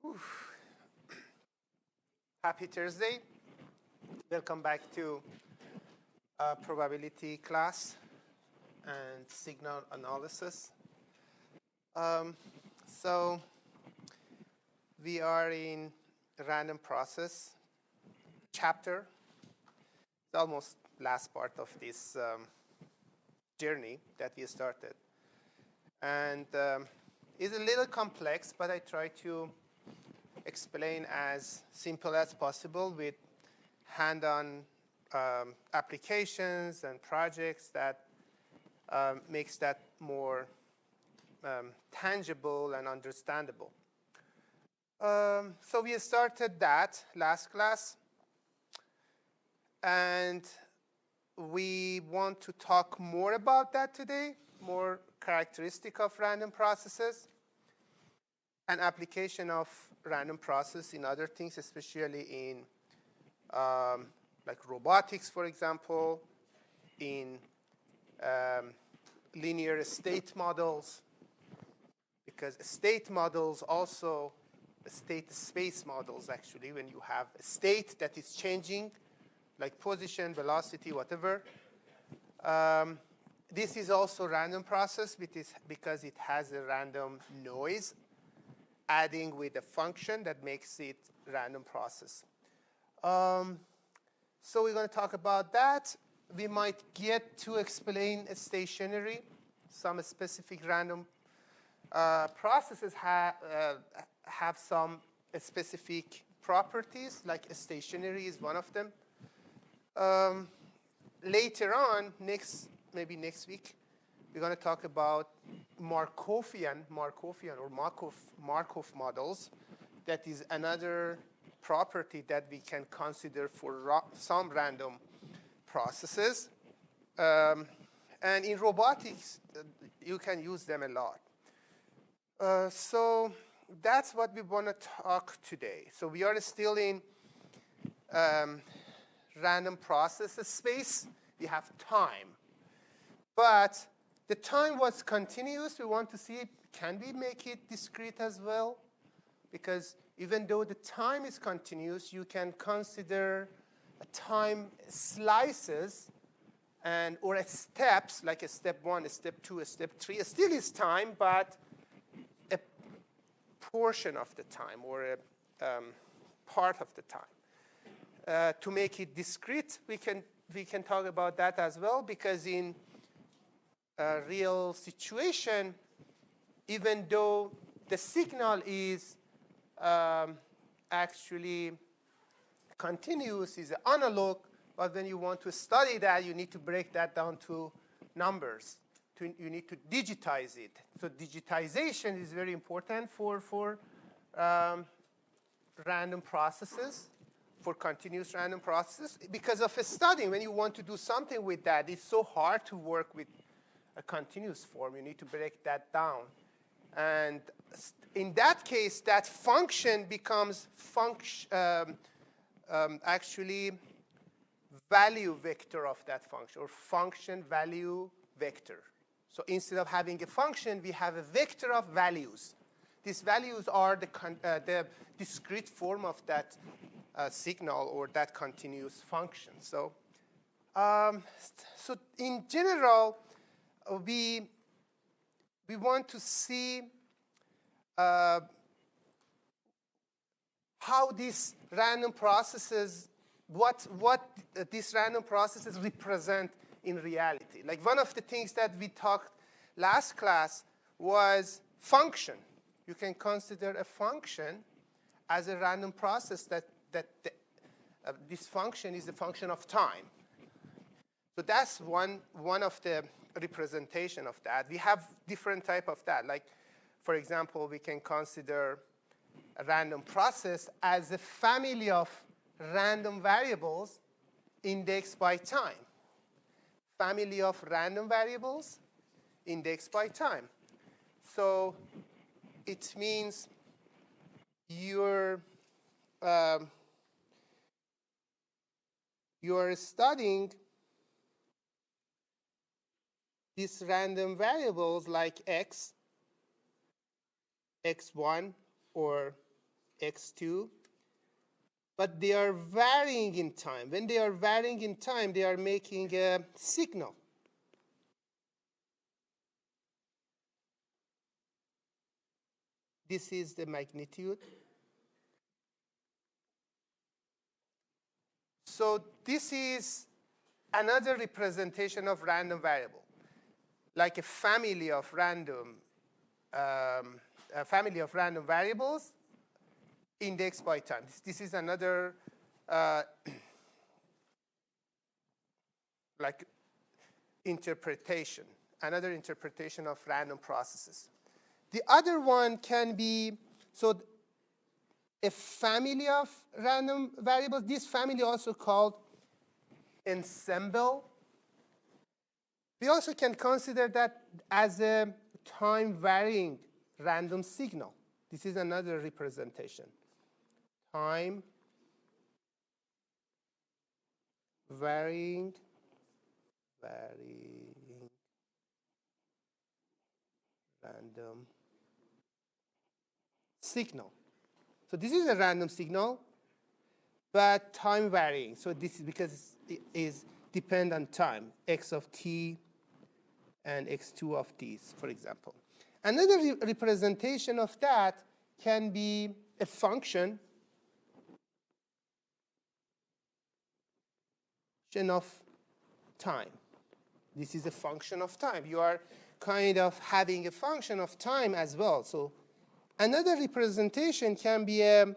Oof. Happy Thursday. Welcome back to probability class and signal analysis. So we are in random process chapter. It's almost last part of this journey that we started. And it's a little complex, but I try to explain as simple as possible with hand-on applications and projects that makes that more tangible and understandable. So we started that last class, and we want to talk more about that today, more characteristic of random processes, and application of random process in other things, especially in like robotics, for example, in linear state models, because state models also, state space models actually, when you have a state that is changing, like position, velocity, whatever. This is also random process because it has a random noise adding with a function that makes it random process. So we're going to talk about that. We might get to explain a stationary. Some specific random processes have some specific properties, like a stationary is one of them. Later on, maybe next week, we're going to talk about Markovian or Markov models. That is another property that we can consider for some random processes. And in robotics, you can use them a lot. So that's what we want to talk today. So we are still in random process space. We have time. But the time was continuous. We want to see, can we make it discrete as well? Because even though the time is continuous, you can consider time slices or steps, like a step 1, a step 2, a step 3. It still is time, but a portion of the time or a part of the time. To make it discrete, we can talk about that as well, because in a real situation, even though the signal is actually continuous, is analog, but when you want to study that, you need to break that down to numbers. You need to digitize it. So digitization is very important for random processes, for continuous random processes. Because of a study, when you want to do something with that, it's so hard to work with a continuous form. You need to break that down. And in that case, that function becomes actually value vector of that function, or function value vector. So instead of having a function, we have a vector of values. These values are the discrete form of that signal or that continuous function. So in general, we want to see how these random processes, what these random processes represent in reality. Like one of the things that we talked last class was function. You can consider a function as a random process this function is a function of time. So that's one of the representation of that. We have different type of that. Like, for example, we can consider a random process as a family of random variables indexed by time. Family of random variables indexed by time. So it means you're studying these random variables like x, x1, or x2, but they are varying in time. When they are varying in time, they are making a signal. This is the magnitude. So this is another representation of random variable, like a family of random variables indexed by time. This is another like interpretation, another interpretation of random processes. The other one can be, so a family of random variables. This family also called ensemble. We also can consider that as a time-varying random signal. This is another representation. Time-varying random signal. So this is a random signal, but time varying. So this is because it is depend on time, x of t and x2 of t, for example. Another representation of that can be a function of time. This is a function of time. You are kind of having a function of time as well. So another representation can be a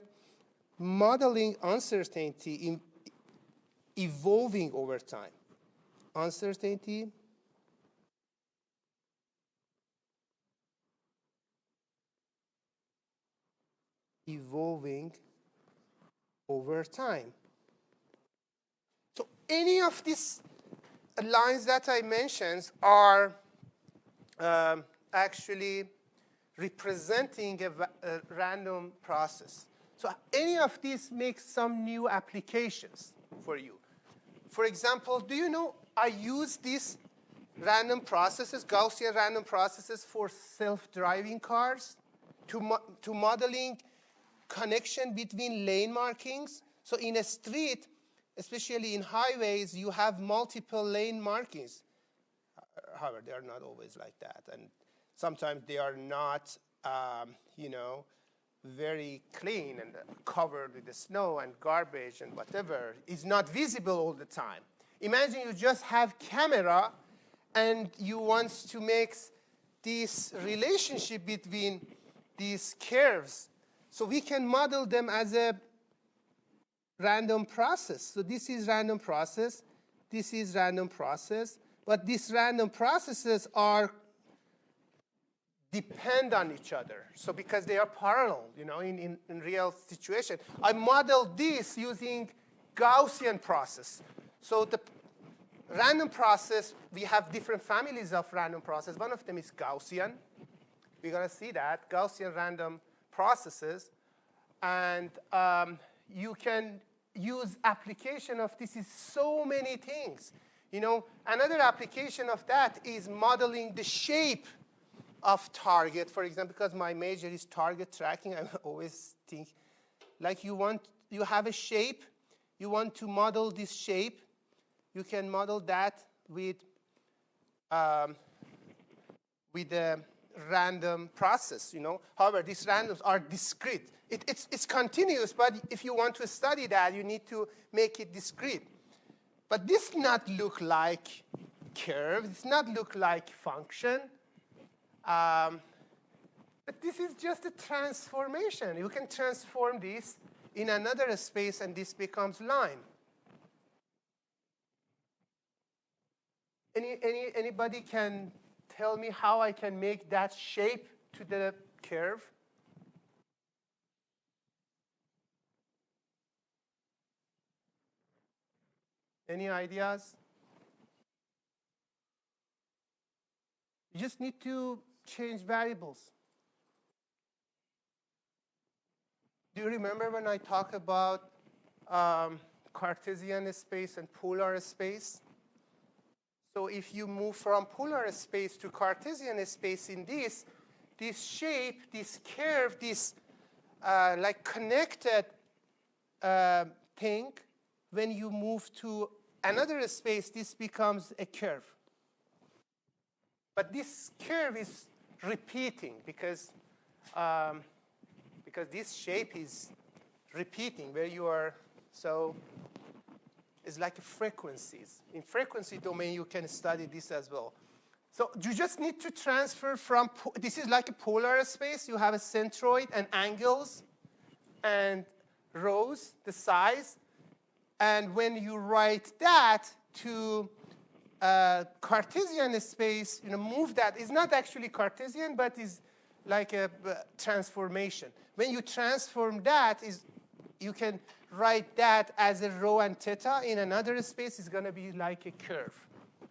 modeling uncertainty in evolving over time. Uncertainty evolving over time. So any of these lines that I mentioned are actually representing a random process. So any of these makes some new applications for you. For example, do you know I use these random processes, Gaussian random processes, for self-driving cars to modeling connection between lane markings. So in a street, especially in highways, you have multiple lane markings. However, they are not always like that. And sometimes they are not, very clean and covered with the snow and garbage and whatever. It's not visible all the time. Imagine you just have camera and you want to make this relationship between these curves. So we can model them as a random process. So this is random process. This is random process. But these random processes depend on each other. So because they are parallel, in real situation. I modeled this using Gaussian process. So the random process, we have different families of random process. One of them is Gaussian. We're going to see that, Gaussian random processes. And you can use application of this is so many things. Another application of that is modeling the shape of target, for example, because my major is target tracking. I always think, like you have a shape, you want to model this shape, you can model that with a random process, However, these randoms are discrete. It's continuous, but if you want to study that, you need to make it discrete. But this not look like curve. It's not look like function. But this is just a transformation. You can transform this in another space, and this becomes line. Anybody can tell me how I can make that shape to the curve? Any ideas? You just need to change variables. Do you remember when I talked about Cartesian space and polar space? So if you move from polar space to Cartesian space in this shape, this curve, this like connected thing, when you move to another space, this becomes a curve. But this curve is repeating because this shape is repeating where you are. So it's like frequencies. In frequency domain, you can study this as well. So you just need to transfer from, this is like a polar space. You have a centroid and angles and rows, the size. And when you write that to Cartesian space, move that. It's not actually Cartesian, but is like a transformation. When you transform that, you can write that as a rho and theta. In another space, it's going to be like a curve.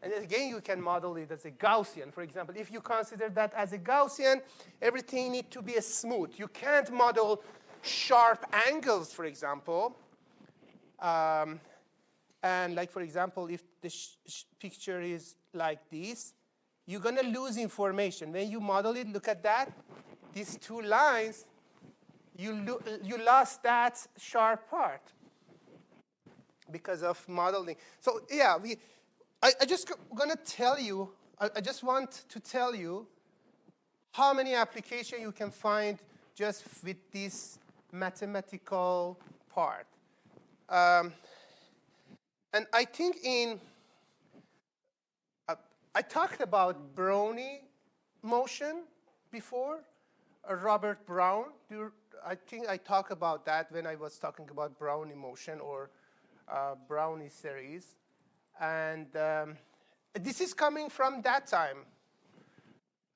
And again, you can model it as a Gaussian. For example, if you consider that as a Gaussian, everything needs to be smooth. You can't model sharp angles, for example. And like, for example, if the picture is like this, you're going to lose information. When you model it, look at that. These two lines, you lost that sharp part because of modeling. So yeah, I just going to tell you, I just want to tell you how many applications you can find just with this mathematical part. And I think I talked about Brownian motion before, Robert Brown. I think I talked about that when I was talking about Brownian motion or Brownian series. And this is coming from that time,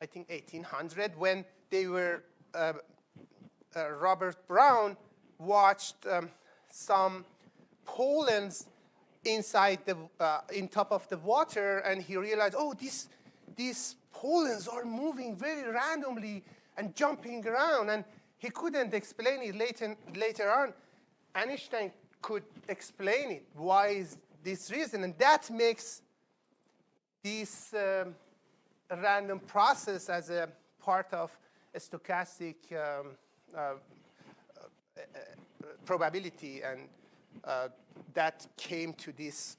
I think 1800, when they were, Robert Brown watched some pollens inside in top of the water, and he realized, oh, these pollens are moving very randomly and jumping around, and he couldn't explain it. Later on, Einstein could explain it. Why is this reason? And that makes this random process as a part of a stochastic probability, and that came to this.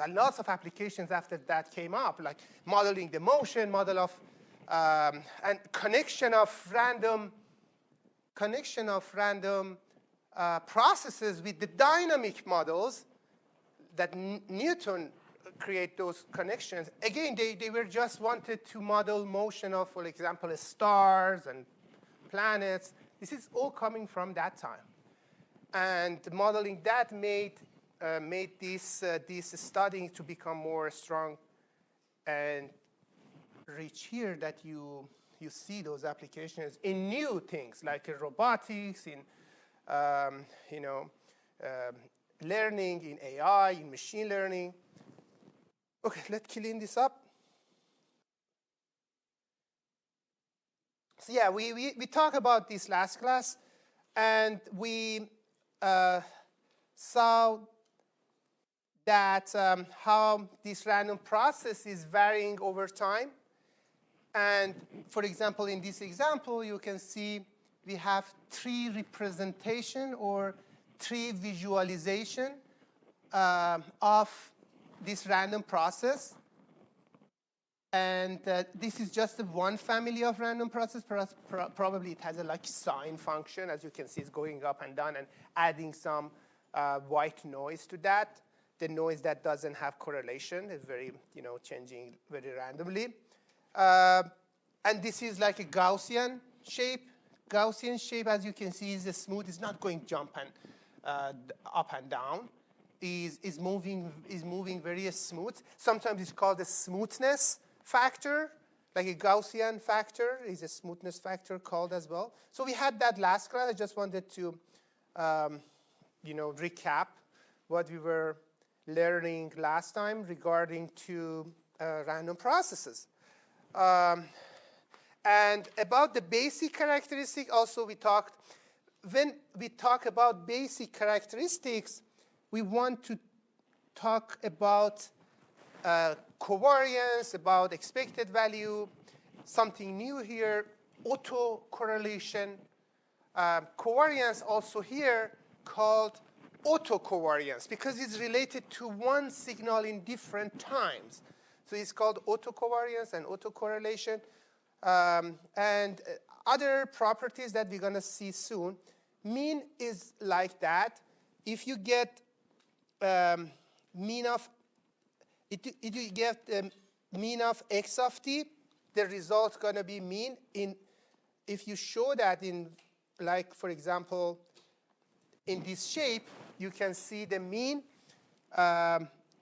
Lots of applications after that came up, like modeling the motion, model of and connection of random processes with the dynamic models that Newton create those connections. Again, they were just wanted to model motion of, for example, stars and planets. This is all coming from that time. And modeling that made this studying to become more strong and reach here that you see those applications in new things like robotics, in learning, in AI, in machine learning. Okay, let's clean this up. So yeah, we talked about this last class, and we saw that how this random process is varying over time. And for example, in this example, you can see we have 3 representation or 3 visualization of this random process. And this is just one family of random process. Probably it has a sine function. As you can see, it's going up and down and adding some white noise to that. The noise that doesn't have correlation is very, changing very randomly. And this is like a Gaussian shape. Gaussian shape, as you can see, is smooth. It's not going jump and up and down. Is moving very smooth. Sometimes it's called a smoothness factor, like a Gaussian factor is a smoothness factor called as well. So we had that last class. I just wanted to, recap what we were learning last time regarding to random processes. And about the basic characteristic, also we talked. When we talk about basic characteristics, we want to talk about covariance, about expected value, something new here, autocorrelation, covariance also here called autocovariance because it's related to one signal in different times. So it's called autocovariance and autocorrelation. And other properties that we're going to see soon. Mean is like that. If you get mean of mean of x of t, the result's going to be mean. If you show that in, like, for example, in this shape, you can see the mean.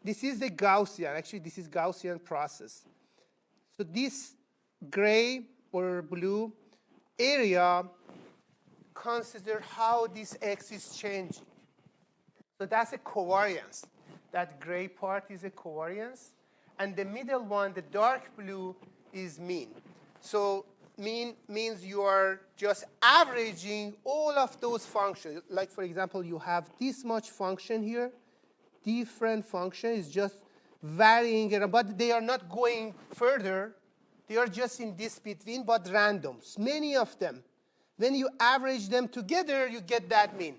This is the Gaussian. Actually, this is Gaussian process. So this gray or blue area consider how this x is changing. So that's a covariance. That gray part is a covariance. And the middle one, the dark blue, is mean. So mean means you are just averaging all of those functions. Like, for example, you have this much function here. Different function is just varying around, but they are not going further. They are just in this between, but randoms, many of them. When you average them together, you get that mean.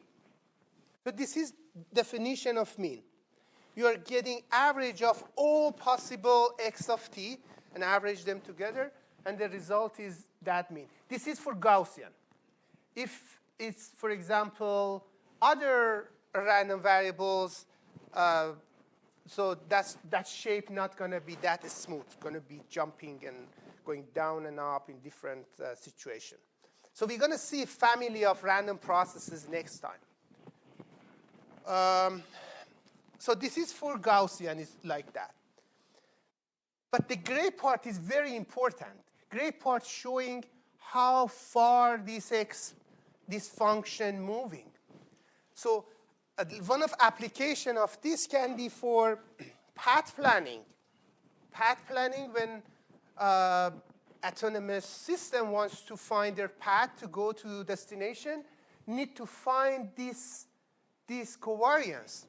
So this is definition of mean. You are getting average of all possible x of t and average them together, and the result is that mean. This is for Gaussian. If it's, for example, other random variables, so that shape not going to be that smooth. It's going to be jumping and going down and up in different situations. So we're going to see a family of random processes next time. So this is for Gaussian, it's like that. But the gray part is very important. Gray part showing how far this function moving. So one of application of this can be for path planning. Path planning, when autonomous system wants to find their path to go to destination, need to find this covariance.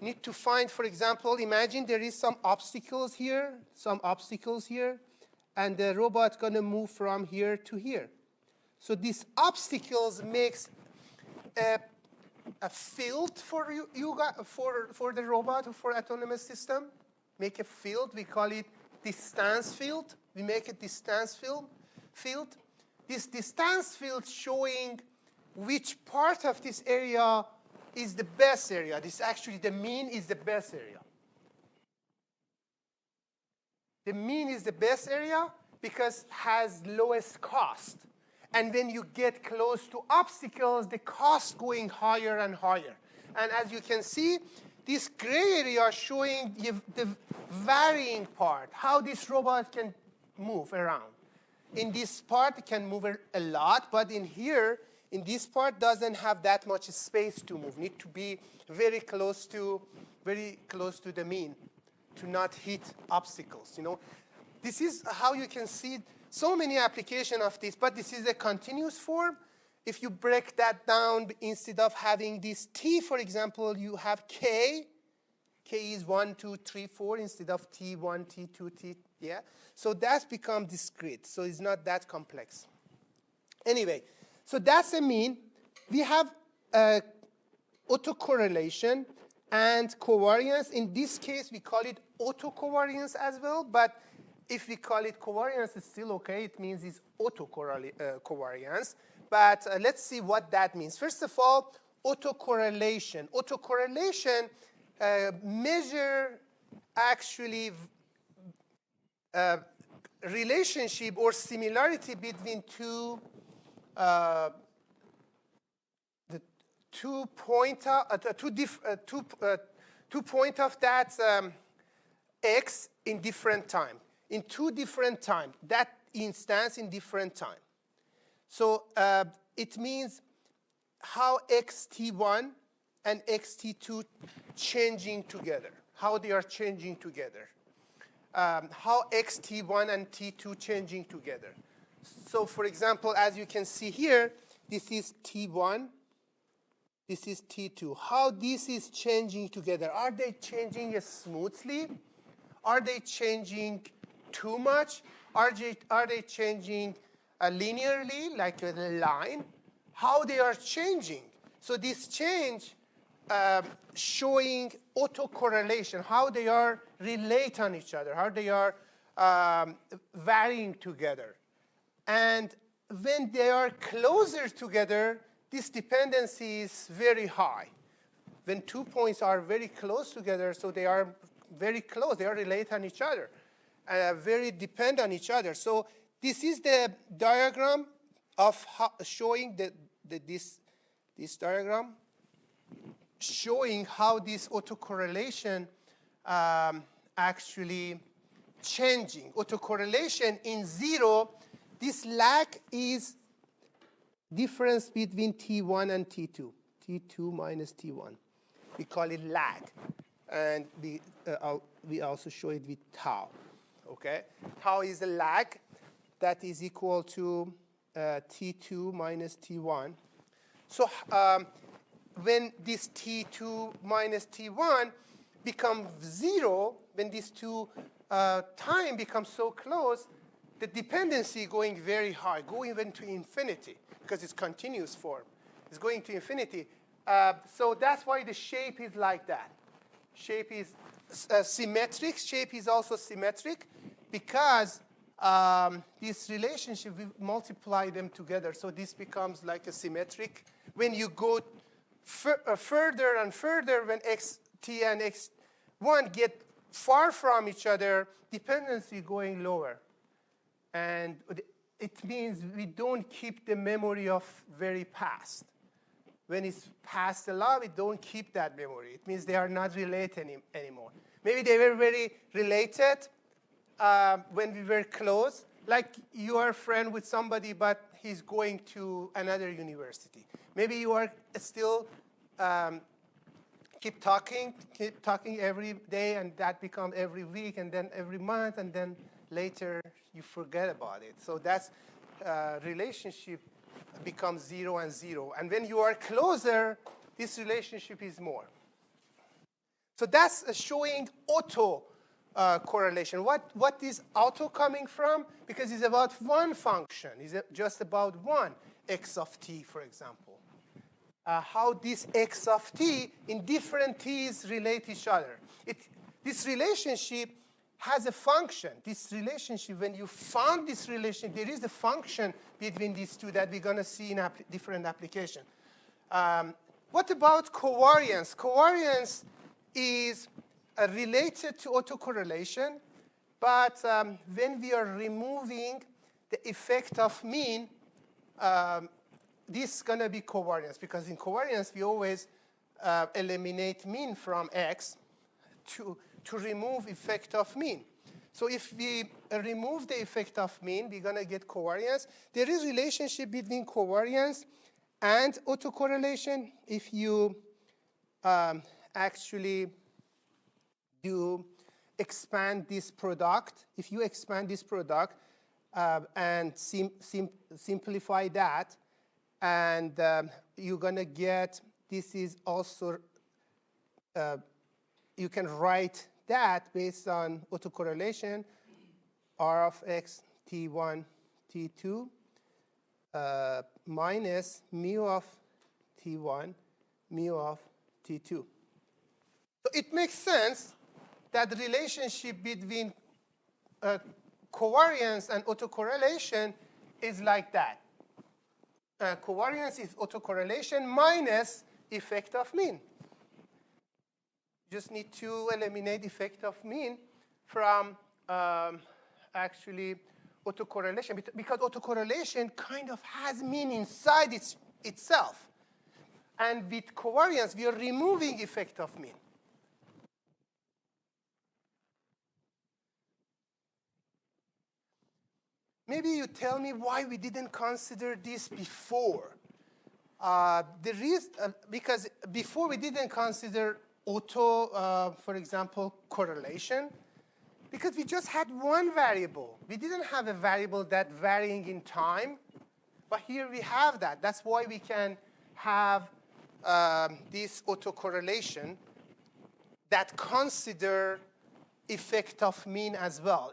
Need to find, for example, imagine there is some obstacles here, and the robot going to move from here to here. So these obstacles makes a field for for the robot or for autonomous system. Make a field. We call it distance field. We make a distance field. This distance field showing which part of this area is the best area. This actually, the mean is the best area. The mean is the best area because it has lowest cost. And when you get close to obstacles, the cost going higher and higher. And as you can see, this gray area showing the varying part, how this robot can move around. In this part, it can move a lot, but in here, in this part, doesn't have that much space to move. Need to be very close to the mean to not hit obstacles. This is how you can see so many applications of this, but this is a continuous form. If you break that down, instead of having this t, for example, you have k. K is 1, 2, 3, 4 instead of t1, t2, t. Yeah. So that's become discrete. So it's not that complex. Anyway, so that's a mean. We have autocorrelation and covariance. In this case, we call it autocovariance as well. But if we call it covariance, it's still OK. It means it's autocovariance. But let's see what that means. First of all, autocorrelation. Autocorrelation measure actually relationship or similarity between two point of that x in different time, in two different time, that instance in different time. So it means how xt1 and xt2 changing together, how they are changing together, how xt1 and t2 changing together. So for example, as you can see here, this is t1, this is t2. How this is changing together? Are they changing smoothly? Are they changing too much? Are they changing linearly, like a line? how they are changing. So this change showing autocorrelation, how they are relate on each other, how they are varying together. And when they are closer together, this dependency is very high. When 2 points are very close together, so they are very close, they are related on each other, very depend on each other. So this is the diagram of showing this diagram, showing how this autocorrelation actually changing. Autocorrelation in 0, this lag is difference between T1 and T2, T2 minus T1. We call it lag. And we also show it with tau. Okay? Tau is a lag that is equal to T2 minus T1. So when this T2 minus T1 becomes 0, when these two time becomes so close, the dependency going very high, going even to infinity, because it's continuous form. It's going to infinity. So that's why the shape is like that. Shape is symmetric. Shape is also symmetric because this relationship, we multiply them together. So this becomes like a symmetric. When you go further and further, when xt and x1 get far from each other, dependency going lower. And it means we don't keep the memory of very past. When it's past a lot, we don't keep that memory. It means they are not related anymore. Maybe they were very related when we were close, like you are a friend with somebody, but he's going to another university. Maybe you are still keep talking every day, and that becomes every week, and then every month, and then later you forget about it. So that's relationship becomes 0 and 0. And when you are closer, this relationship is more. So that's showing auto correlation. What is auto coming from? Because it's about one function. It's just about one x of t, for example. How this x of t in different t's relate each other. This relationship has a function. This relationship, when you found this relation, there is a function between these two that we're going to see in different applications. What about covariance? Covariance is related to autocorrelation, but when we are removing the effect of mean, this is going to be covariance, because in covariance, we always eliminate mean from X to remove effect of mean. So if we remove the effect of mean, we're going to get covariance. There is a relationship between covariance and autocorrelation. If you actually do expand this product, if you expand this product and simplify that, and you're going to get, this is also, you can write that based on autocorrelation, r of x t1, t2, minus mu of t1, mu of t2. So it makes sense that the relationship between covariance and autocorrelation is like that. Covariance is autocorrelation minus effect of mean. Just need to eliminate effect of mean from actually autocorrelation, because autocorrelation kind of has mean inside itself. And with covariance, we are removing effect of mean. Maybe you tell me why we didn't consider this before. The reason, because before we didn't consider auto, for example, correlation, because we just had one variable. We didn't have a variable that varying in time, but here we have that. That's why we can have this autocorrelation that consider effect of mean as well.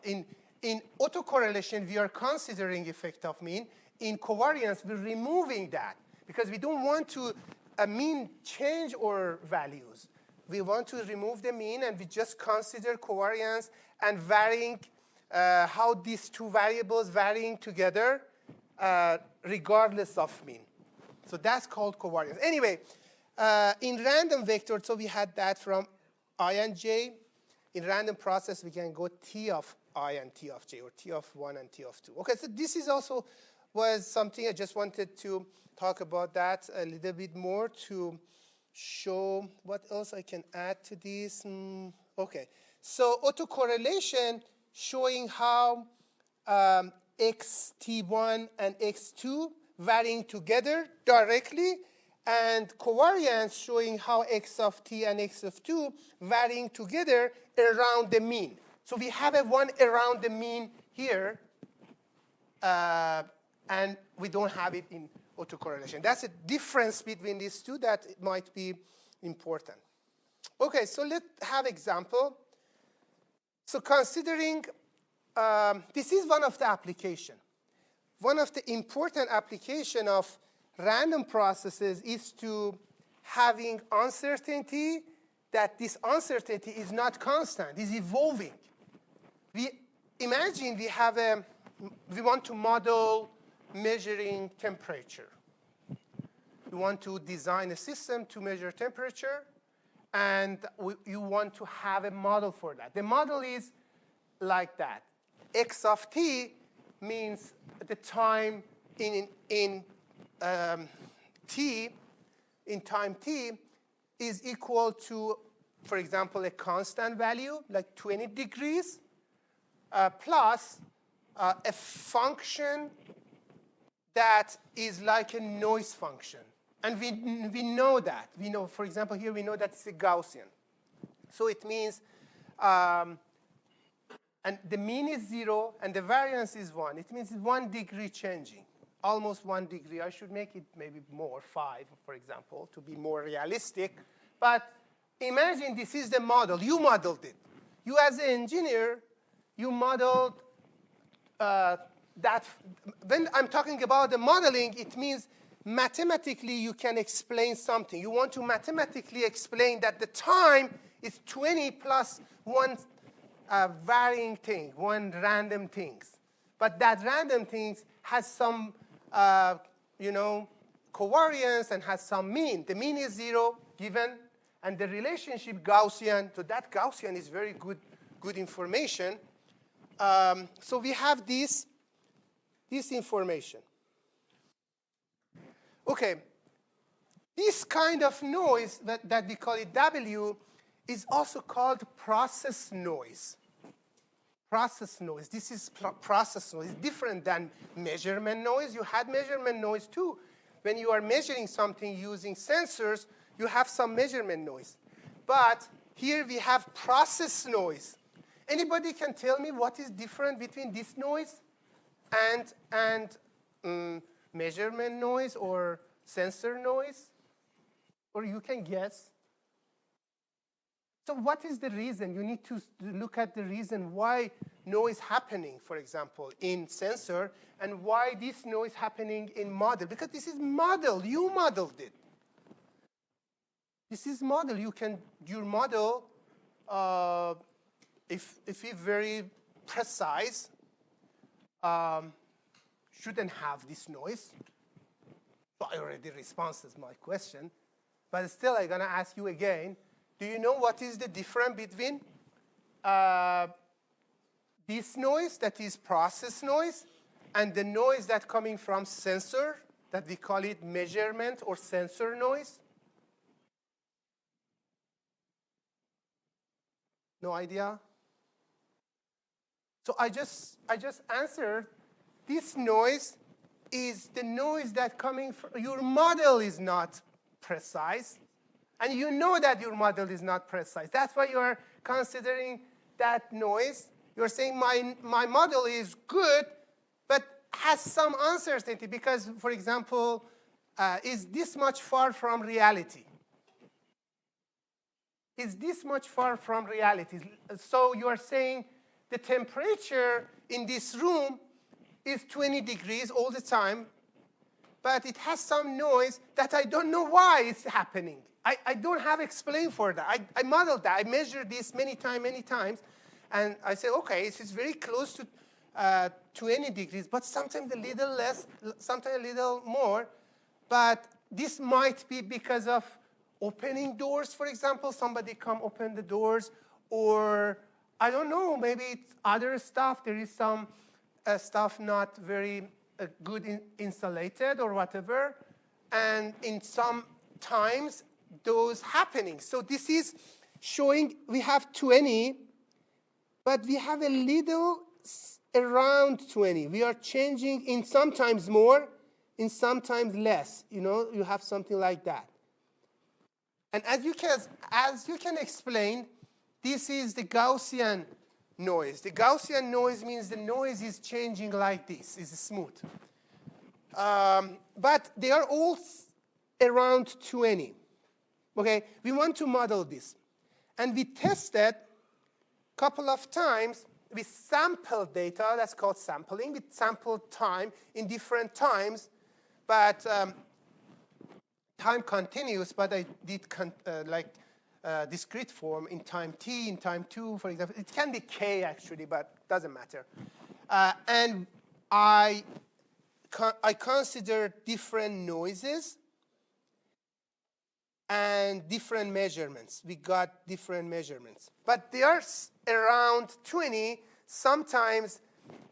In autocorrelation, we are considering effect of mean. In covariance, we're removing that, because we don't want to mean change our values. We want to remove the mean, and we just consider covariance and varying, how these two variables varying together regardless of mean. So that's called covariance. Anyway, in random vector, so we had that from I and j. In random process, we can go t of I and t of j, or t of 1 and t of 2. OK, so this is also was something I just wanted to talk about that a little bit more to show what else I can add to this. OK, so autocorrelation showing how xt1 and x2 varying together directly, and covariance showing how x of t and x of 2 varying together around the mean. So we have a one around the mean here, and we don't have it in autocorrelation. That's a difference between these two that might be important. OK, so let's have example. So considering, this is one of the application. One of the important application of random processes is to having uncertainty, that this uncertainty is not constant, is evolving. We imagine we want to model measuring temperature. You want to design a system to measure temperature, and you want to have a model for that. The model is like that. X of t means the time in time t is equal to, for example, a constant value, like 20 degrees, plus a function that is like a noise function. And we know that. We know, for example, here we know that it's a Gaussian. So it means, and the mean is 0, and the variance is 1. It means it's 1 degree changing, almost 1 degree. I should make it maybe more, 5, for example, to be more realistic. But imagine this is the model. You modeled it. You, as an engineer, you modeled that. When I'm talking about the modeling, it means mathematically you can explain something. You want to mathematically explain that the time is 20 plus one varying thing, one random things. But that random things has some, covariance and has some mean. The mean is 0 given, and the relationship Gaussian. So that Gaussian is very good information. So we have this information. OK, this kind of noise that we call it W is also called process noise. Process noise. This is process noise. It's different than measurement noise. You had measurement noise too. When you are measuring something using sensors, you have some measurement noise. But here we have process noise. Anybody can tell me what is different between this noise and measurement noise or sensor noise? Or you can guess. So what is the reason? You need to look at the reason why noise happening, for example, in sensor, and why this noise happening in model. Because this is model. You modeled it. This is model. Your model, if it's very precise, shouldn't have this noise. So I already responded to my question. But still, I'm going to ask you again. Do you know what is the difference between this noise, that is process noise, and the noise that's coming from sensor, that we call it measurement or sensor noise? No idea? So I just answered, this noise is the noise that coming from, your model is not precise. And you know that your model is not precise. That's why you're considering that noise. You're saying my model is good, but has some uncertainty because, for example, is this much far from reality? Is this much far from reality? So you are saying the temperature in this room is 20 degrees all the time, but it has some noise that I don't know why it's happening. I don't have explain for that. I modeled that. I measured this many times, and I say, okay, this is very close to 20 degrees, but sometimes a little less, sometimes a little more. But this might be because of opening doors, for example. Somebody come open the doors, or I don't know, maybe it's other stuff. There is some stuff not very good insulated or whatever. And in some times, those happening. So this is showing we have 20, but we have a little around 20. We are changing in sometimes more, in sometimes less. You know, you have something like that. And as you can explain, this is the Gaussian noise. The Gaussian noise means the noise is changing like this, is smooth. But they are all around 20. Okay, we want to model this. And we tested a couple of times with sample data. That's called sampling. We sampled time in different times, but time continuous, but I did discrete form in time t, in time 2, for example. It can be k, actually, but doesn't matter. And I consider different noises and different measurements. We got different measurements. But they are around 20. Sometimes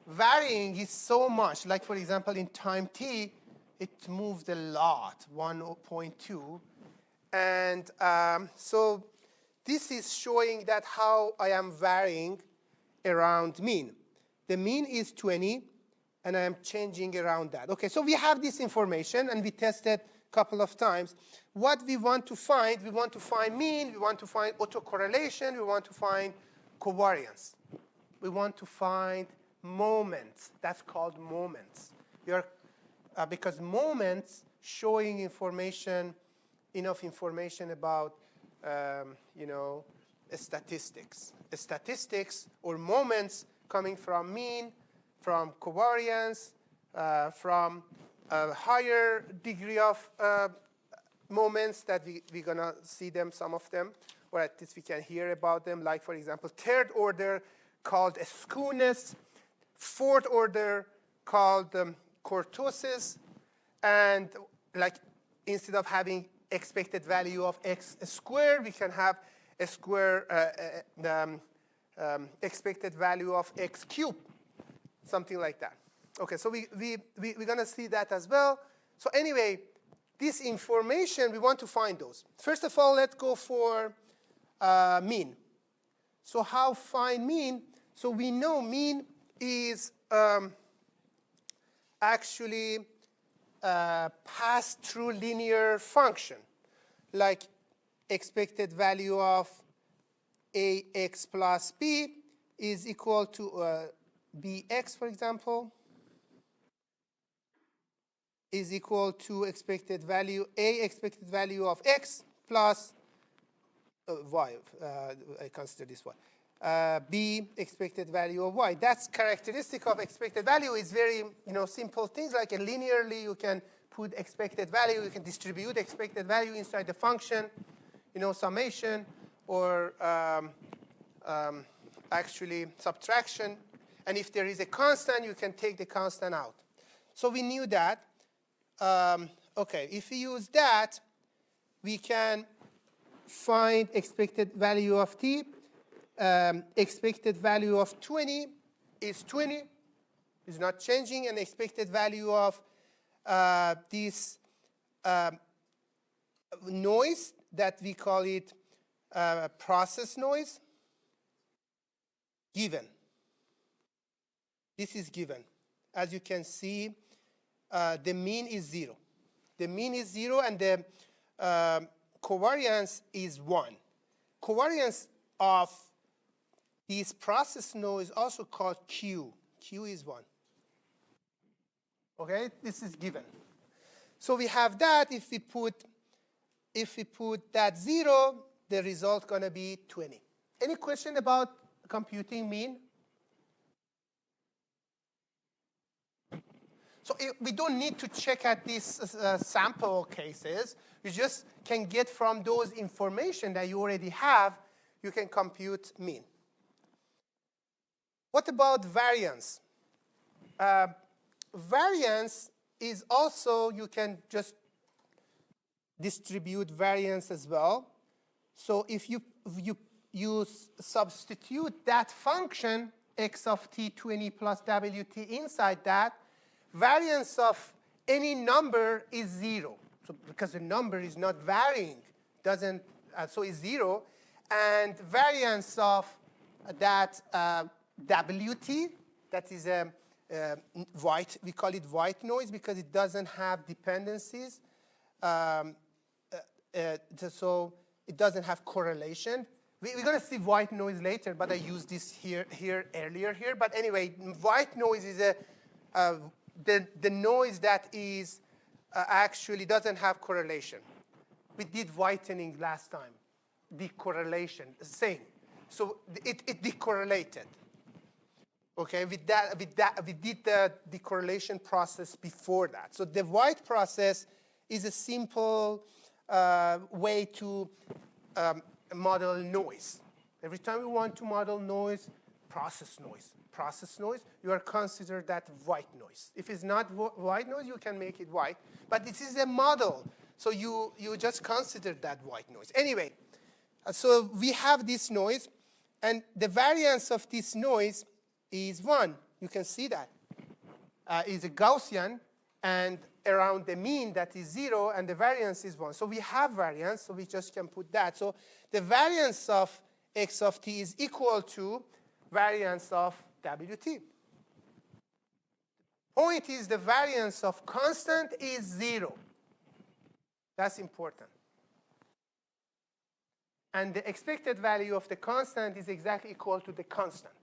varying is so much. Like, for example, in time t, it moved a lot, 1.2. And so this is showing that how I am varying around mean. The mean is 20, and I am changing around that. OK, so we have this information, and we tested a couple of times. What we want to find mean, we want to find autocorrelation, we want to find covariance. We want to find moments. That's called moments. Because moments showing information, enough information about, statistics. Statistics or moments coming from mean, from covariance, from a higher degree of moments that we're going to see them, some of them, or at least we can hear about them, like, for example, third order called skewness, fourth order called kurtosis, and like instead of having expected value of x squared, we can have a square expected value of x cubed, something like that. OK, so we're going to see that as well. So anyway, this information, we want to find those. First of all, let's go for mean. So how find mean? So we know mean is actually pass-through linear function, like expected value of ax plus b is equal to bx, for example, is equal to expected value of x plus y. I consider this one. B expected value of y. That's characteristic of expected value. Is very simple things like linearly you can put expected value. You can distribute expected value inside the function, summation or actually subtraction. And if there is a constant, you can take the constant out. So we knew that. OK, if we use that, we can find expected value of t. Expected value of 20 is 20, is not changing, and expected value of this noise that we call it process noise, given. This is given. As you can see, the mean is 0. The mean is 0, and the covariance is 1. Covariance of this process noise is also called Q. Q is 1. OK, this is given. So we have that. If we put that 0, the result going to be 20. Any question about computing mean? So we don't need to check at these sample cases. You just can get from those information that you already have, you can compute mean. What about variance? Variance is also, you can just distribute variance as well. So if you substitute that function, x of t 20 plus wt inside that, variance of any number is 0. So because the number is not varying, so it's 0. And variance of that wt, that is a white, we call it white noise because it doesn't have dependencies. So it doesn't have correlation. We're going to see white noise later, but I used this earlier here. But anyway, white noise is the noise that is actually doesn't have correlation. We did whitening last time. Decorrelation, same. So it decorrelated. Okay, we did the decorrelation process before that. So the white process is a simple way to model noise. Every time you want to model noise, process noise, you are considered that white noise. If it's not white noise, you can make it white. But this is a model, so you just consider that white noise. Anyway, so we have this noise, and the variance of this noise is 1. You can see that. It's a Gaussian, and around the mean that is 0, and the variance is 1. So we have variance, so we just can put that. So the variance of x of t is equal to variance of wt. Point is the variance of constant is 0. That's important. And the expected value of the constant is exactly equal to the constant.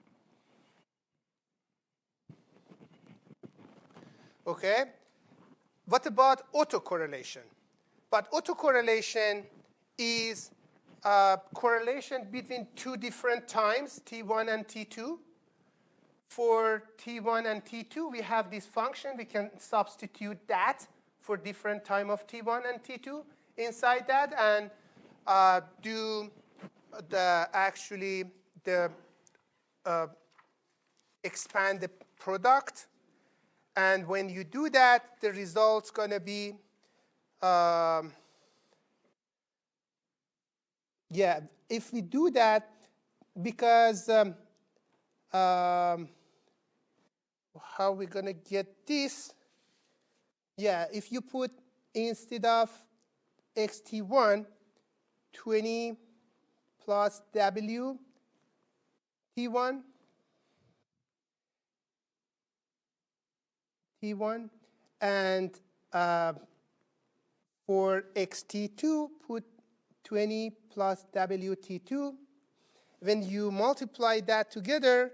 Okay? What about autocorrelation? But autocorrelation is a correlation between two different times, t1 and t2. For t1 and t2, we have this function. We can substitute that for different time of t1 and t2 inside that, and do expand the product. And when you do that, the result's going to be, if we do that, because how are we going to get this? Yeah, if you put instead of xt1, 20 plus w t1, and for xt2, put 20 plus wt2. When you multiply that together,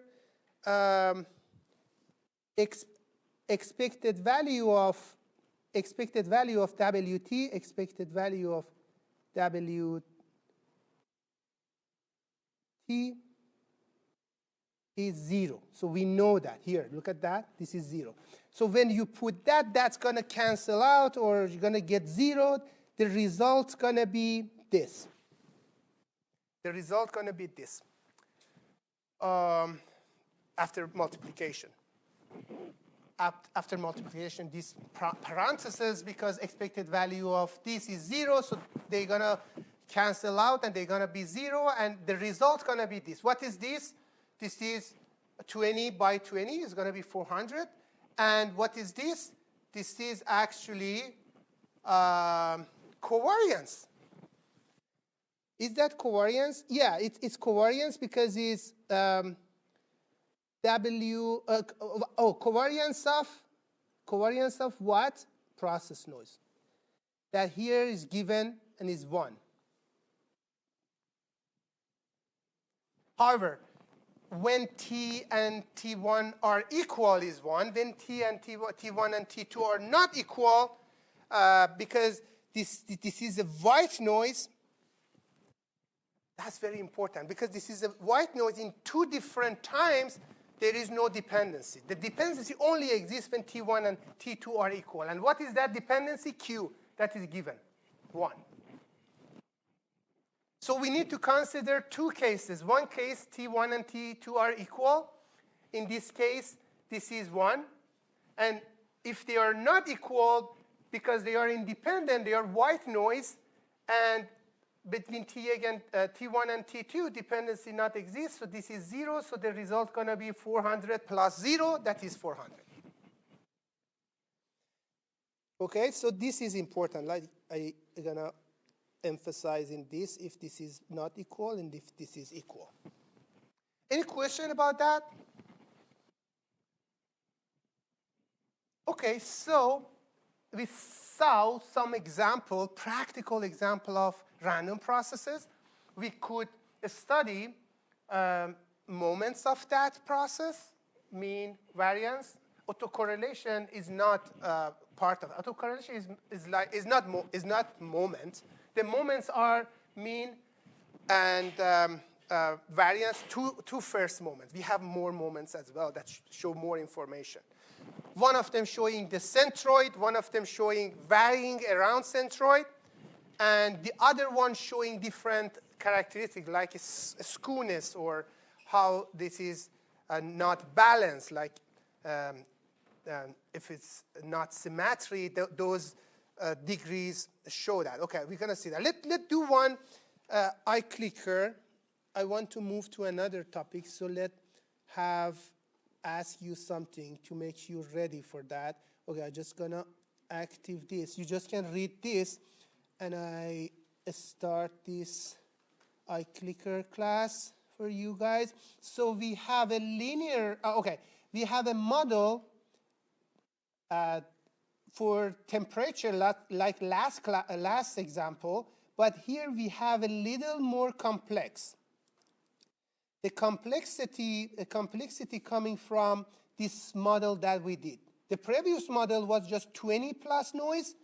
expected value of wt, expected value of wt is 0. So we know that. Here, look at that. This is 0. So when you put that, that's going to cancel out, or you're going to get 0. The result's going to be this. The result going to be this after multiplication. After multiplication, these parentheses, because expected value of this is 0, so they're going to cancel out, and they're going to be 0, and the result's going to be this. What is this? This is 20 by 20 is going to be 400. And what is this? This is actually covariance. Is that covariance? Yeah, it's covariance because it's covariance of what? Process noise. That here is given and is 1. However, when t and t1 are equal is 1. When t1 and t2 are not equal, because this is a white noise. That's very important, because this is a white noise in two different times. there is no dependency. The dependency only exists when T1 and T2 are equal. And what is that dependency? Q. That is given, 1. So we need to consider two cases. One case, T1 and T2 are equal. In this case, this is 1. And if they are not equal, because they are independent, they are white noise, and between T1 and T2, dependency not exists, so this is 0, so the result going to be 400 plus 0, that is 400. Okay, so this is important. Like I'm going to emphasize in this if this is not equal and if this is equal. Any question about that? Okay, so we saw some example, practical example of random processes. We could study moments of that process, mean, variance. Autocorrelation is not part of it. Autocorrelation is not moment. The moments are mean and variance, two first moments. We have more moments as well that show more information. One of them showing the centroid, one of them showing varying around centroid, and the other one showing different characteristics, like a skewness or how this is not balanced, like if it's not symmetry, those degrees show that. Okay, we're going to see that. Let's do one eye clicker. I want to move to another topic, so let's ask you something to make you ready for that. Okay, I'm just going to active this. You just can read this, and I start this eye clicker class for you guys. So we have a linear, we have a model for temperature like last example, but here we have a little more complex. The complexity coming from this model that we did. The previous model was just 20 plus noise,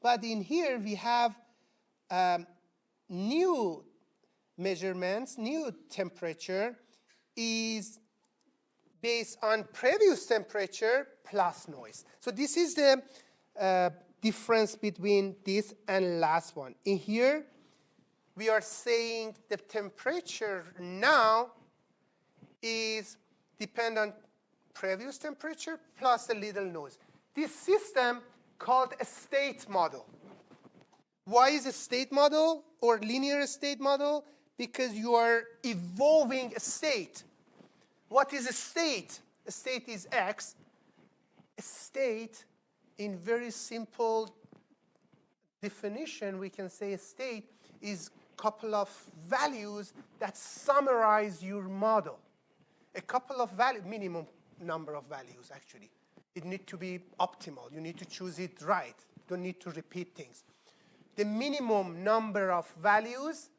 but in here we have new measurements, new temperature is based on previous temperature plus noise. So this is the difference between this and last one. In here, we are saying the temperature now is dependent on previous temperature plus a little noise. This system called a state model. Why is a state model or linear state model? Because you are evolving a state. What is a state? A state is X. A state, in very simple definition, we can say a state is a couple of values that summarize your model. A couple of values, minimum number of values, actually. It needs to be optimal. You need to choose it right. You don't need to repeat things. The minimum number of values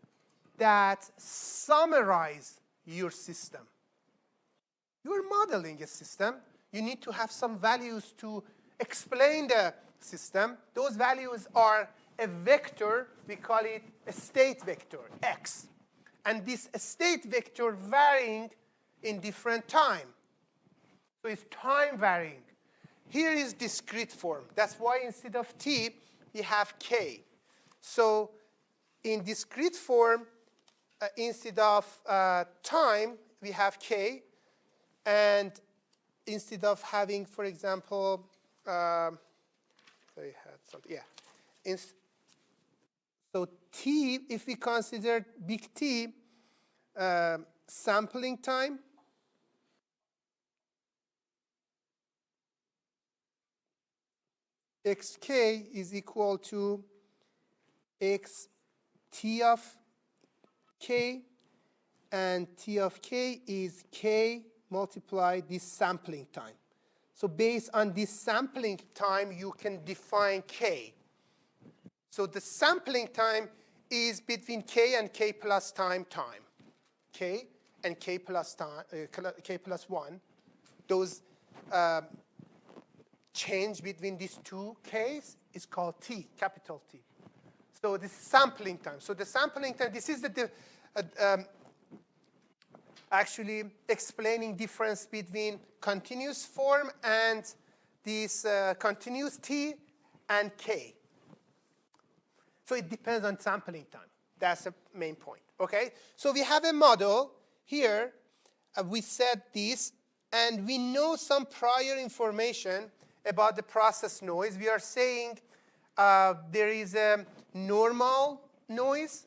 that summarize your system. You're modeling a system. You need to have some values to explain the system. Those values are a vector. We call it a state vector, X. And this state vector varying in different time. So it's time varying. Here is discrete form. That's why instead of T, we have K. So in discrete form, instead of time, we have K. And instead of having, for example, so T, if we consider big T, sampling time, xk is equal to x t of k, and t of k is k multiply this sampling time. So based on this sampling time, you can define k. So the sampling time is between k and k plus time. K and k plus time, k plus 1. Those change between these two k's is called t, capital T. So this is sampling time. So the sampling time, this is the actually explaining difference between continuous form and this continuous T and K. So it depends on sampling time. That's the main point, okay? So we have a model here. We set this, and we know some prior information about the process noise. We are saying there is a normal noise,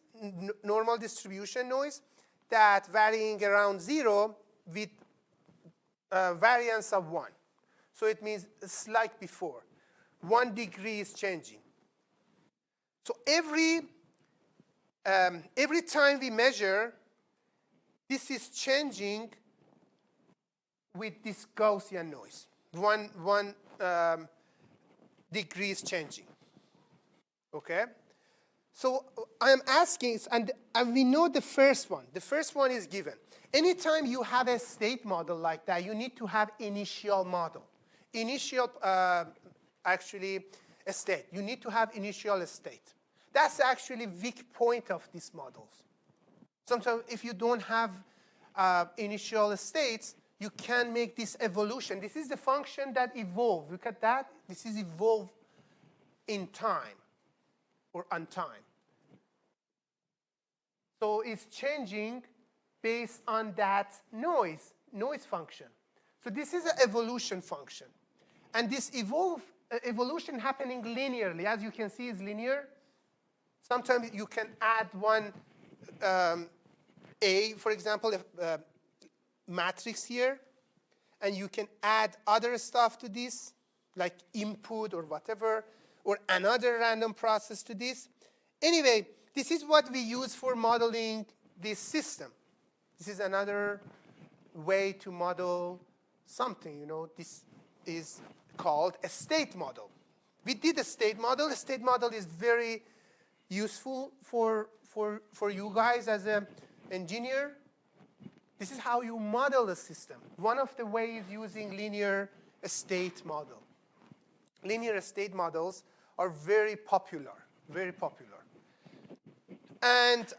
normal distribution noise, that varying around 0 with variance of 1. So it means it's like before. 1 degree is changing. So every time we measure, this is changing with this Gaussian noise. One degree is changing. Okay? So I'm asking, and we know the first one. The first one is given. Anytime you have a state model like that, you need to have initial model. Initial, actually, a state. You need to have initial state. That's actually weak point of these models. Sometimes if you don't have initial states, you can make this evolution. This is the function that evolved. Look at that. This is evolved in time or on time. So it's changing based on that noise function. So this is an evolution function. And this evolution happening linearly. As you can see, is linear. Sometimes you can add one A, for example, a matrix here. And you can add other stuff to this, like input or whatever, or another random process to this. Anyway, this is what we use for modeling this system. This is another way to model something. You know, this is called a state model. We did a state model. A state model is very useful for you guys as an engineer. This is how you model a system. One of the ways using linear state model. Linear state models are very popular, very popular. And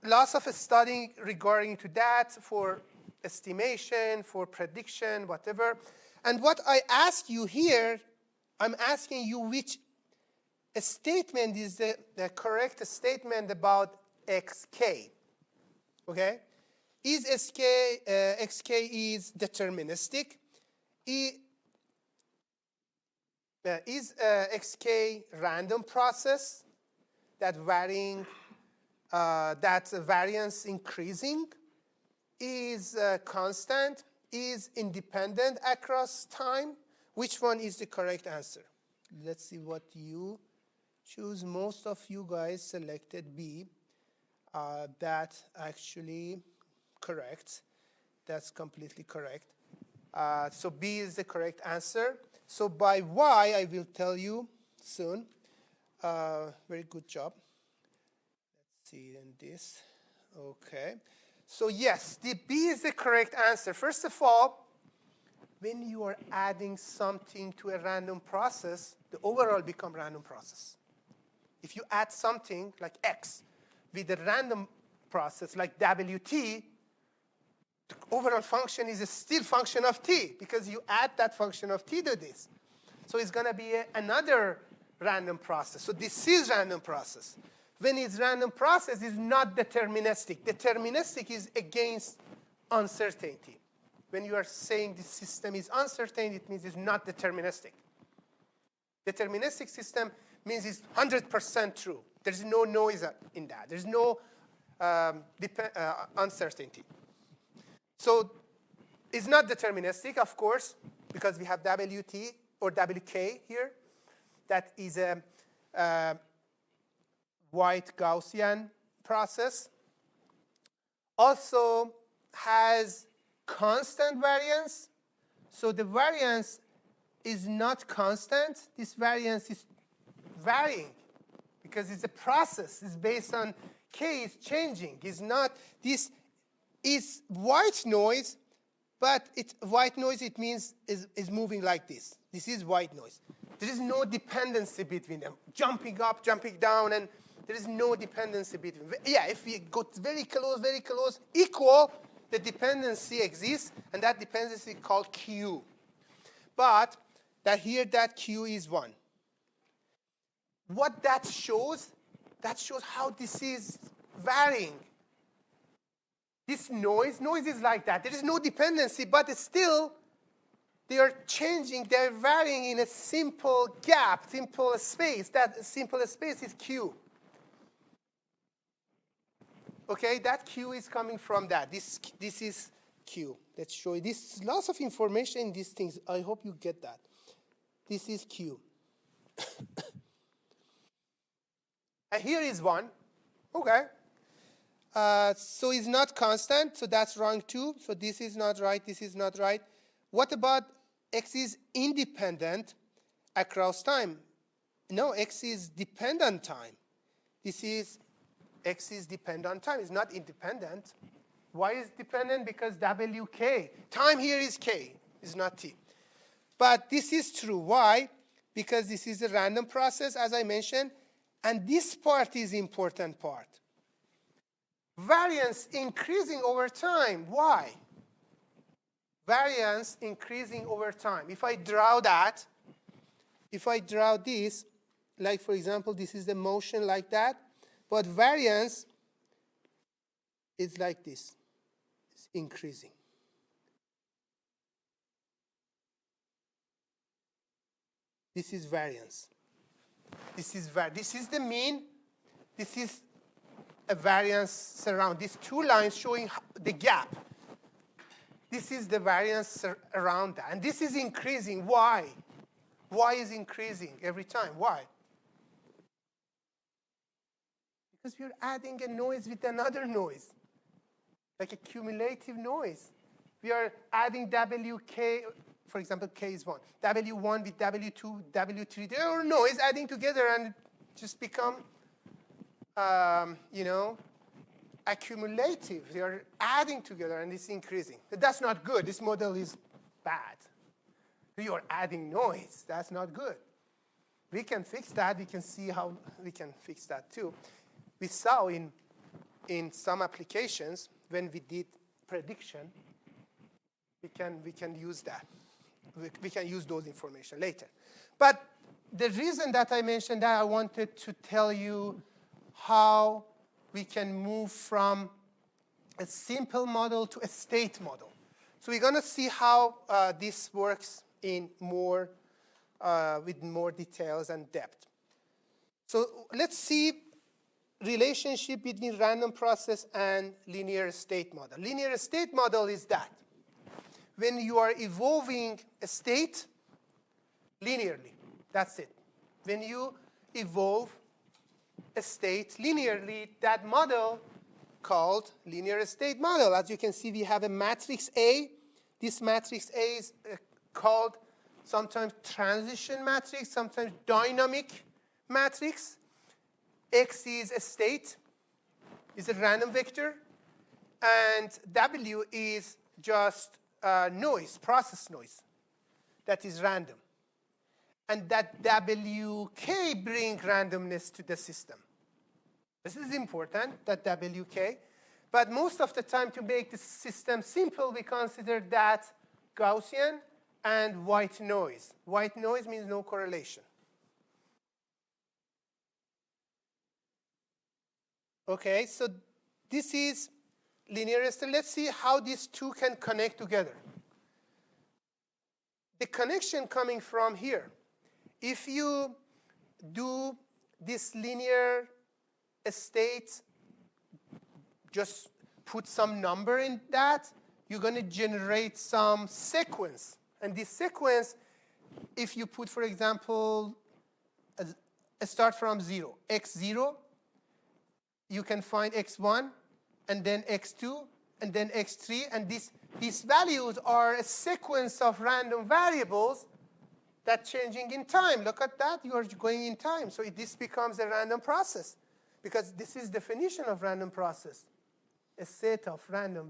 lots of studying regarding to that for estimation, for prediction, whatever. And what I ask you here, I'm asking you which statement is the correct statement about xk. Okay? Is xk is deterministic? Is xk random process that varying, that variance increasing? Is constant? Is independent across time? Which one is the correct answer? Let's see what you choose. Most of you guys selected B. That actually correct. That's completely correct. So B is the correct answer. So by Y, I will tell you soon. Very good job. Let's see in this. Okay. So yes, the B is the correct answer. First of all, when you are adding something to a random process, the overall become random process. If you add something like X with a random process like WT, the overall function is still function of T because you add that function of T to this. So it's going to be another random process. So this is random process. When it's random process, it's not deterministic. Deterministic is against uncertainty. When you are saying this system is uncertain, it means it's not deterministic. Deterministic system means it's 100% true. There's no noise in that. There's no uncertainty. So it's not deterministic, of course, because we have WT or WK here. That is a white Gaussian process. Also has constant variance. So the variance is not constant. This variance is varying because it's a process. It's based on K is changing. It's not, this is white noise, but white noise, it means is moving like this. This is white noise. There is no dependency between them. Jumping up, jumping down, and there is no dependency between. Yeah, if we go very close, equal, the dependency exists, and that dependency is called Q. But here that Q is 1. What that shows how this is varying. This noise is like that. There is no dependency, but it's still, they are changing, they're varying in a simple gap, simple space. That simple space is Q. Okay, that Q is coming from that. This is Q. Let's show you. This lots of information in these things. I hope you get that. This is Q. And here is 1. Okay. So it's not constant, so that's wrong too. So this is not right, this is not right. What about X is independent across time? No, X is dependent time. This is X is dependent on time. It's not independent. Why is it dependent? Because WK. Time here is K. It's not T. But this is true. Why? Because this is a random process, as I mentioned. And this part is the important part. Variance increasing over time. Why? Variance increasing over time. If I draw that, if I draw this, like for example, this is the motion like that, but variance is like this. It's increasing. This is variance. This is the mean. This is a variance around these two lines showing the gap. This is the variance around that. And this is increasing. Why? Why is increasing every time? Why? Because we're adding a noise with another noise, like a cumulative noise. We are adding WK, for example, K is 1. W1 with W2, W3. There are noise adding together and just become accumulative. They are adding together, and it's increasing. But that's not good. This model is bad. You are adding noise. That's not good. We can fix that. We can see how we can fix that, too. We saw in some applications, when we did prediction, we can use that. We can use those information later. But the reason that I mentioned that, I wanted to tell you how we can move from a simple model to a state model. So we're going to see how this works in more, with more details and depth. So let's see relationship between random process and linear state model. Linear state model is that when you are evolving a state linearly, that's it. When you evolve a state linearly, that model called linear state model. As you can see, we have a matrix A. This matrix A is called sometimes transition matrix, sometimes dynamic matrix. X is a state, is a random vector, and W is just noise, process noise, that is random. And that WK brings randomness to the system. This is important, that WK. But most of the time, to make the system simple, we consider that Gaussian and white noise. White noise means no correlation. Okay, so this is linear state. Let's see how these two can connect together. The connection coming from here. If you do this linear state, just put some number in that, you're going to generate some sequence. And this sequence, if you put, for example, start from 0, x0, you can find x1, and then x2, and then x3. And these values are a sequence of random variables that changing in time. Look at that. You are going in time. So this becomes a random process, because this is definition of random process. A set of random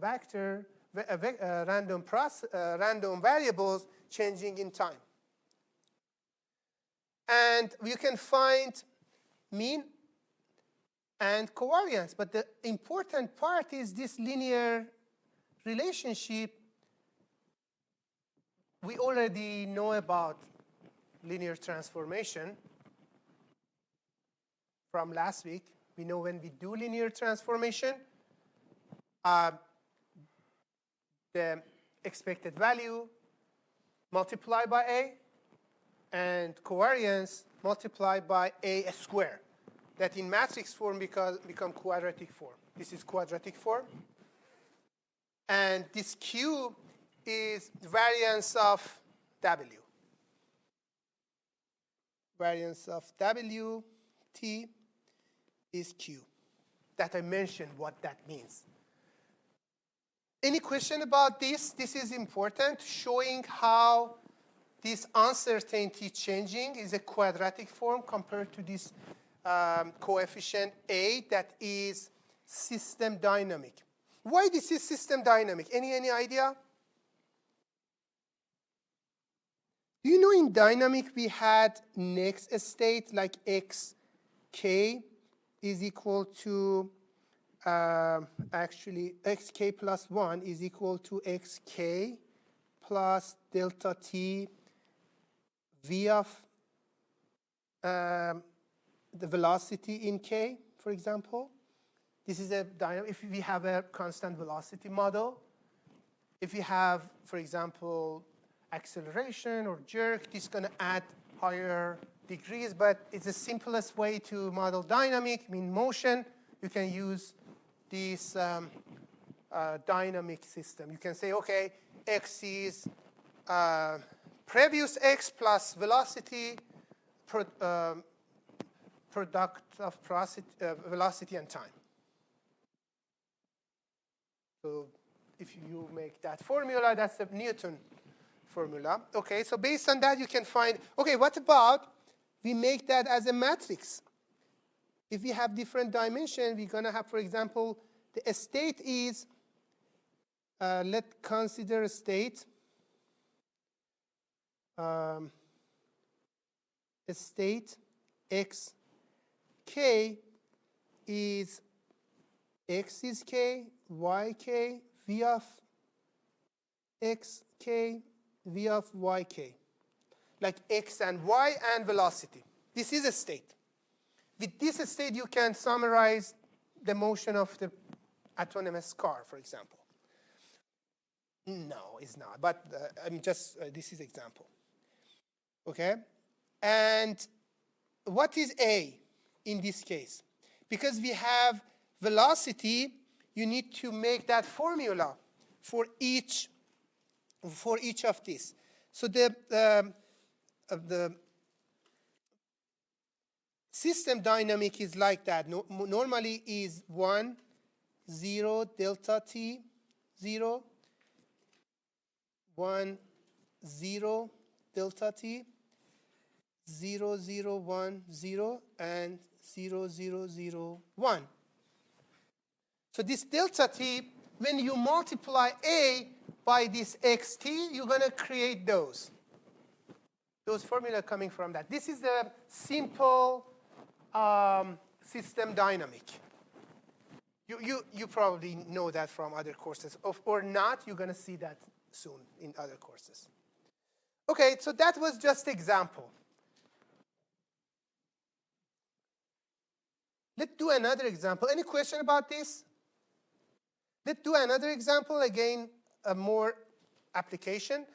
random variables changing in time. And you can find mean and covariance. But the important part is this linear relationship, we already know about linear transformation from last week. We know when we do linear transformation, the expected value multiplied by A and covariance multiplied by A squared. That in matrix form become quadratic form. This is quadratic form. And this Q is variance of W. Variance of W, T, is Q. That I mentioned what that means. Any question about this? This is important, showing how this uncertainty changing is a quadratic form compared to this coefficient A that is system dynamic. Why this is system dynamic? Any idea? Do you know in dynamic we had next state like xk is equal to, actually xk plus 1 is equal to xk plus delta t v of the velocity in k, for example. This is a dynamic. If we have a constant velocity model, if we have, for example, acceleration or jerk, this is going to add higher degrees, but it's the simplest way to model dynamic, mean motion. You can use this dynamic system. You can say, okay, x is previous x plus velocity, product of velocity and time. So if you make that formula, that's the Newton formula. Okay, so based on that, you can find, okay, what about we make that as a matrix? If we have different dimensions, we're going to have, for example, the state is, let's consider a state. A state x k is x is k, y k, v of x k, v of y k. Like x and y and velocity. This is a state. With this state, you can summarize the motion of the autonomous car, for example. No, it's not. But I'm just, this is example. Okay? And what is A in this case? Because we have velocity, you need to make that formula for each of these. So the system dynamic is like that. Normally is 1, 0, delta t, 0, 1, 0, delta t, 0, 0, 1, 0, and 0, 0, 0, 1. So this delta t, when you multiply A by this xt, you're going to create those. Those formula coming from that. This is the simple system dynamic. You probably know that from other courses. Or not, you're going to see that soon in other courses. Okay, so that was just example. Let's do another example. Any question about this? Let's do another example, again, a more application,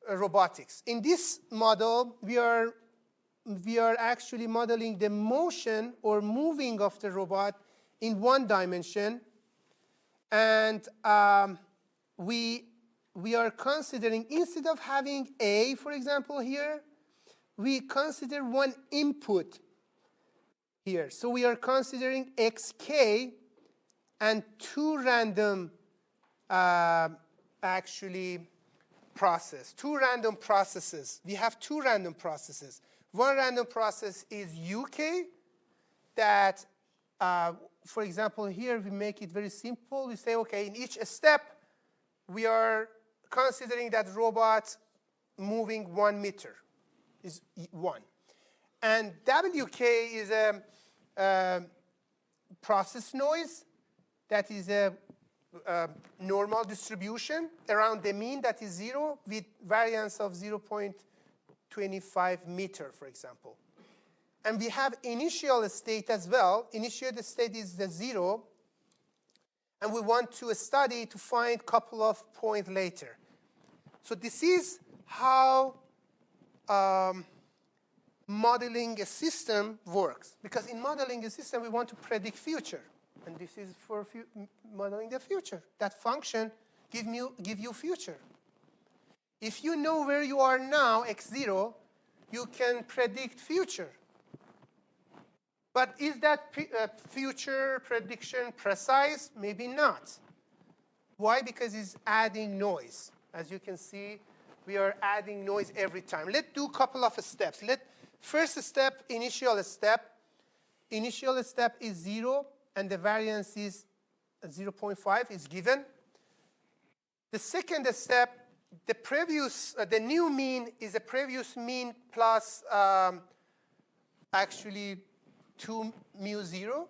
robotics. In this model, we are actually modeling the motion or moving of the robot in one dimension. And we are considering, instead of having A, for example, here, we consider one input here. So we are considering xk and two random actually two random processes. We have two random processes. One random process is uk that, for example, here we make it very simple. We say, okay, in each step, we are considering that robot moving 1 meter is 1. And wk is a process noise that is a normal distribution around the mean that is 0 with variance of 0.25 meter, for example. And we have initial state as well. Initial state is the 0. And we want to study to find a couple of points later. So this is how modeling a system works. Because in modeling a system, we want to predict future. And this is for modeling the future. That function give you future. If you know where you are now, x0, you can predict future. But is that future prediction precise? Maybe not. Why? Because it's adding noise. As you can see, we are adding noise every time. Let's do a couple of steps. First step, initial step. Initial step is 0, and the variance is 0.5 is given. The second step, the new mean is a previous mean plus actually 2 mu 0.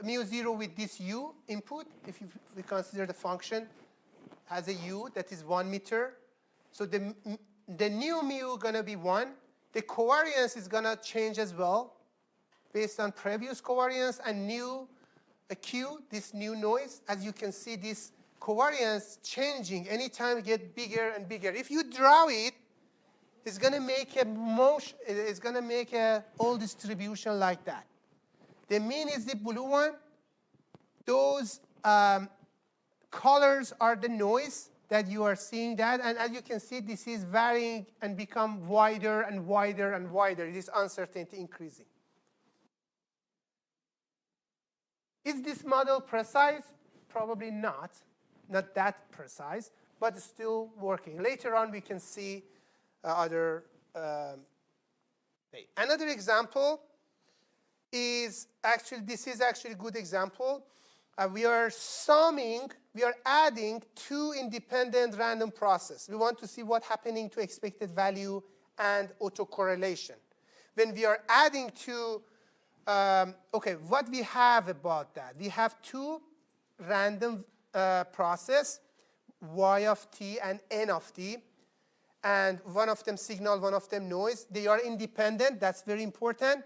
Mu 0 with this u input, if we consider the function as a u, that is 1 meter. So the new mu going to be 1. The covariance is going to change as well based on previous covariance and new q, this new noise. As you can see, this covariance changing anytime it gets bigger and bigger. If you draw it, it's going to make a motion. It's going to make a whole distribution like that. The mean is the blue one. Those colors are the noise that you are seeing that. And as you can see, this is varying and become wider and wider and wider. It is uncertainty increasing. Is this model precise? Probably not. Not that precise, but still working. Later on, we can see other. Another example is actually, this is actually a good example. We are adding 2 independent random processes. We want to see what's happening to expected value and autocorrelation. When we are adding 2, what we have about that? We have 2 random processes, y of t and n of t. And one of them signal, one of them noise. They are independent. That's very important.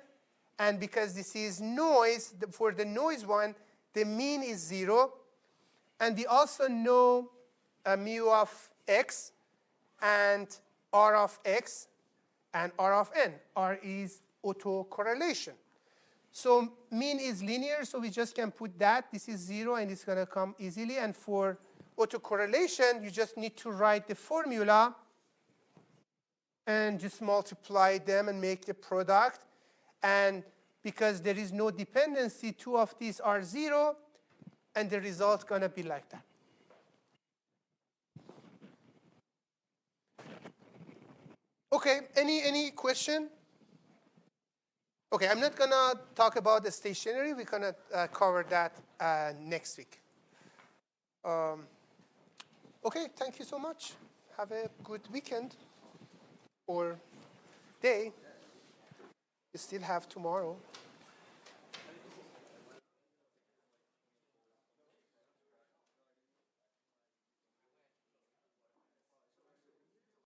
And because this is noise, for the noise one, the mean is 0. And we also know mu of x and r of x and r of n. R is autocorrelation. So mean is linear, so we just can put that. This is 0, and it's going to come easily. And for autocorrelation, you just need to write the formula and just multiply them and make the product. And because there is no dependency, 2 of these are 0, and the result's going to be like that. OK, any question? OK, I'm not going to talk about the stationary. We're going to cover that next week. OK, thank you so much. Have a good weekend or day. You still have tomorrow.